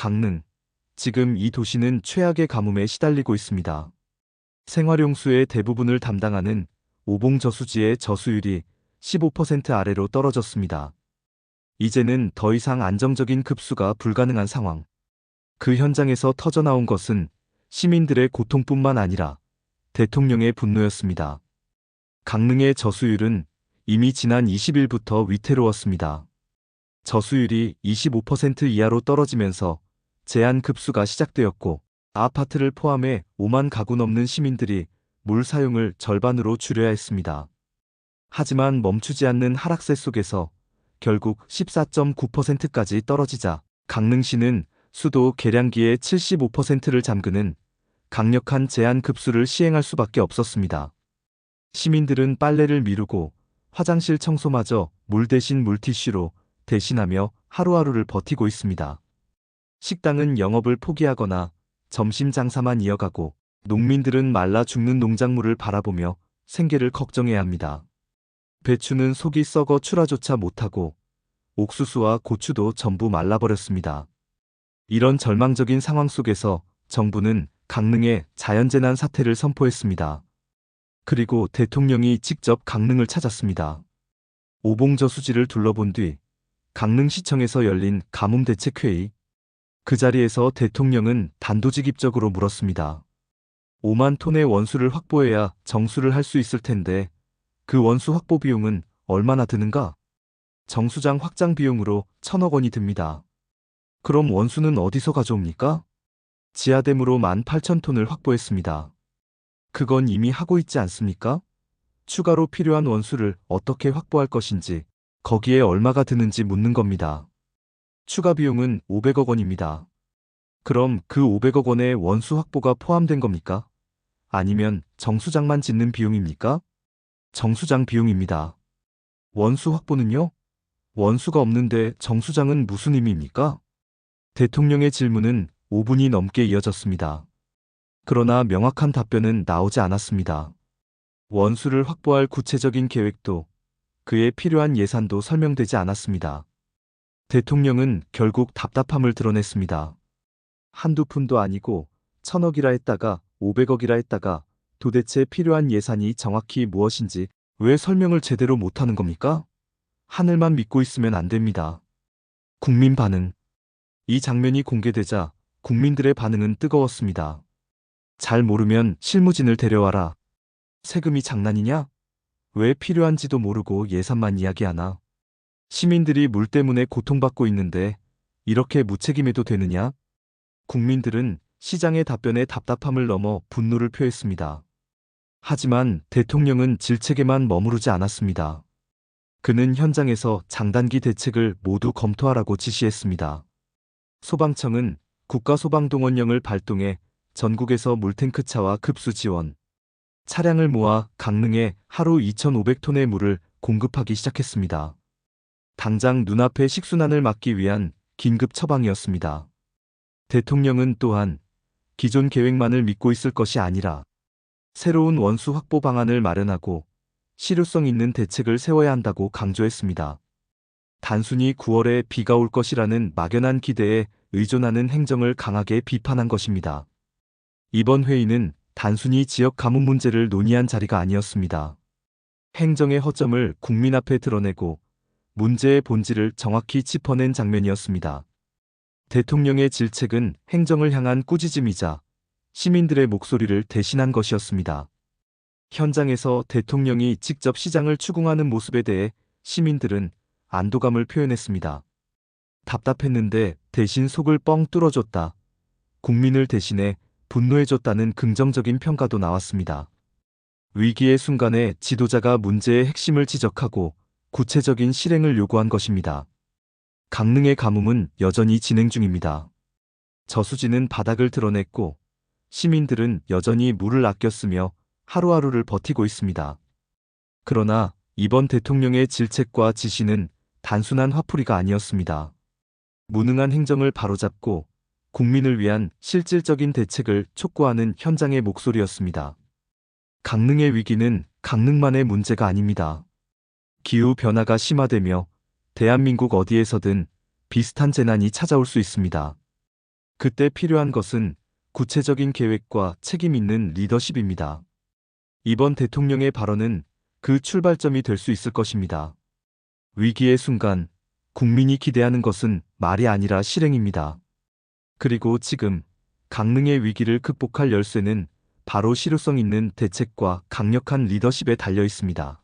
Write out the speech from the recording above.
강릉. 지금 이 도시는 최악의 가뭄에 시달리고 있습니다. 생활용수의 대부분을 담당하는 오봉저수지의 저수율이 15% 아래로 떨어졌습니다. 이제는 더 이상 안정적인 급수가 불가능한 상황. 그 현장에서 터져나온 것은 시민들의 고통뿐만 아니라 대통령의 분노였습니다. 강릉의 저수율은 이미 지난 20일부터 위태로웠습니다. 저수율이 25% 이하로 떨어지면서 제한 급수가 시작되었고, 아파트를 포함해 5만 가구 넘는 시민들이 물 사용을 절반으로 줄여야 했습니다. 하지만 멈추지 않는 하락세 속에서 결국 14.9%까지 떨어지자 강릉시는 수도 계량기의 75%를 잠그는 강력한 제한 급수를 시행할 수밖에 없었습니다. 시민들은 빨래를 미루고 화장실 청소마저 물 대신 물티슈로 대신하며 하루하루를 버티고 있습니다. 식당은 영업을 포기하거나 점심 장사만 이어가고, 농민들은 말라 죽는 농작물을 바라보며 생계를 걱정해야 합니다. 배추는 속이 썩어 출하조차 못하고 옥수수와 고추도 전부 말라버렸습니다. 이런 절망적인 상황 속에서 정부는 강릉에 자연재난 사태를 선포했습니다. 그리고 대통령이 직접 강릉을 찾았습니다. 오봉저수지를 둘러본 뒤 강릉시청에서 열린 가뭄대책회의. 그 자리에서 대통령은 단도직입적으로 물었습니다. 5만 톤의 원수를 확보해야 정수를 할 수 있을 텐데 그 원수 확보 비용은 얼마나 드는가? 정수장 확장 비용으로 1,000억 원이 듭니다. 그럼 원수는 어디서 가져옵니까? 지하댐으로 18,000톤을 확보했습니다. 그건 이미 하고 있지 않습니까? 추가로 필요한 원수를 어떻게 확보할 것인지, 거기에 얼마가 드는지 묻는 겁니다. 추가 비용은 500억 원입니다. 그럼 그 500억 원의 원수 확보가 포함된 겁니까? 아니면 정수장만 짓는 비용입니까? 정수장 비용입니다. 원수 확보는요? 원수가 없는데 정수장은 무슨 의미입니까? 대통령의 질문은 5분이 넘게 이어졌습니다. 그러나 명확한 답변은 나오지 않았습니다. 원수를 확보할 구체적인 계획도, 그에 필요한 예산도 설명되지 않았습니다. 대통령은 결국 답답함을 드러냈습니다. 한두 푼도 아니고 1,000억이라 했다가 500억이라 했다가 도대체 필요한 예산이 정확히 무엇인지 왜 설명을 제대로 못하는 겁니까? 하늘만 믿고 있으면 안 됩니다. 국민 반응. 이 장면이 공개되자 국민들의 반응은 뜨거웠습니다. 잘 모르면 실무진을 데려와라. 세금이 장난이냐? 왜 필요한지도 모르고 예산만 이야기하나? 시민들이 물 때문에 고통받고 있는데 이렇게 무책임해도 되느냐? 국민들은 시장의 답변에 답답함을 넘어 분노를 표했습니다. 하지만 대통령은 질책에만 머무르지 않았습니다. 그는 현장에서 장단기 대책을 모두 검토하라고 지시했습니다. 소방청은 국가소방동원령을 발동해 전국에서 물탱크차와 급수 지원, 차량을 모아 강릉에 하루 2,500톤의 물을 공급하기 시작했습니다. 당장 눈앞의 식순환을 막기 위한 긴급 처방이었습니다. 대통령은 또한 기존 계획만을 믿고 있을 것이 아니라 새로운 원수 확보 방안을 마련하고 실효성 있는 대책을 세워야 한다고 강조했습니다. 단순히 9월에 비가 올 것이라는 막연한 기대에 의존하는 행정을 강하게 비판한 것입니다. 이번 회의는 단순히 지역 가뭄 문제를 논의한 자리가 아니었습니다. 행정의 허점을 국민 앞에 드러내고 문제의 본질을 정확히 짚어낸 장면이었습니다. 대통령의 질책은 행정을 향한 꾸짖음이자 시민들의 목소리를 대신한 것이었습니다. 현장에서 대통령이 직접 시장을 추궁하는 모습에 대해 시민들은 안도감을 표현했습니다. 답답했는데 대신 속을 뻥 뚫어줬다. 국민을 대신해 분노해줬다는 긍정적인 평가도 나왔습니다. 위기의 순간에 지도자가 문제의 핵심을 지적하고 구체적인 실행을 요구한 것입니다. 강릉의 가뭄은 여전히 진행 중입니다. 저수지는 바닥을 드러냈고 시민들은 여전히 물을 아껴 쓰며 하루하루를 버티고 있습니다. 그러나 이번 대통령의 질책과 지시는 단순한 화풀이가 아니었습니다. 무능한 행정을 바로잡고 국민을 위한 실질적인 대책을 촉구하는 현장의 목소리였습니다. 강릉의 위기는 강릉만의 문제가 아닙니다. 기후변화가 심화되며 대한민국 어디에서든 비슷한 재난이 찾아올 수 있습니다. 그때 필요한 것은 구체적인 계획과 책임 있는 리더십입니다. 이번 대통령의 발언은 그 출발점이 될 수 있을 것입니다. 위기의 순간, 국민이 기대하는 것은 말이 아니라 실행입니다. 그리고 지금, 강릉의 위기를 극복할 열쇠는 바로 실효성 있는 대책과 강력한 리더십에 달려 있습니다.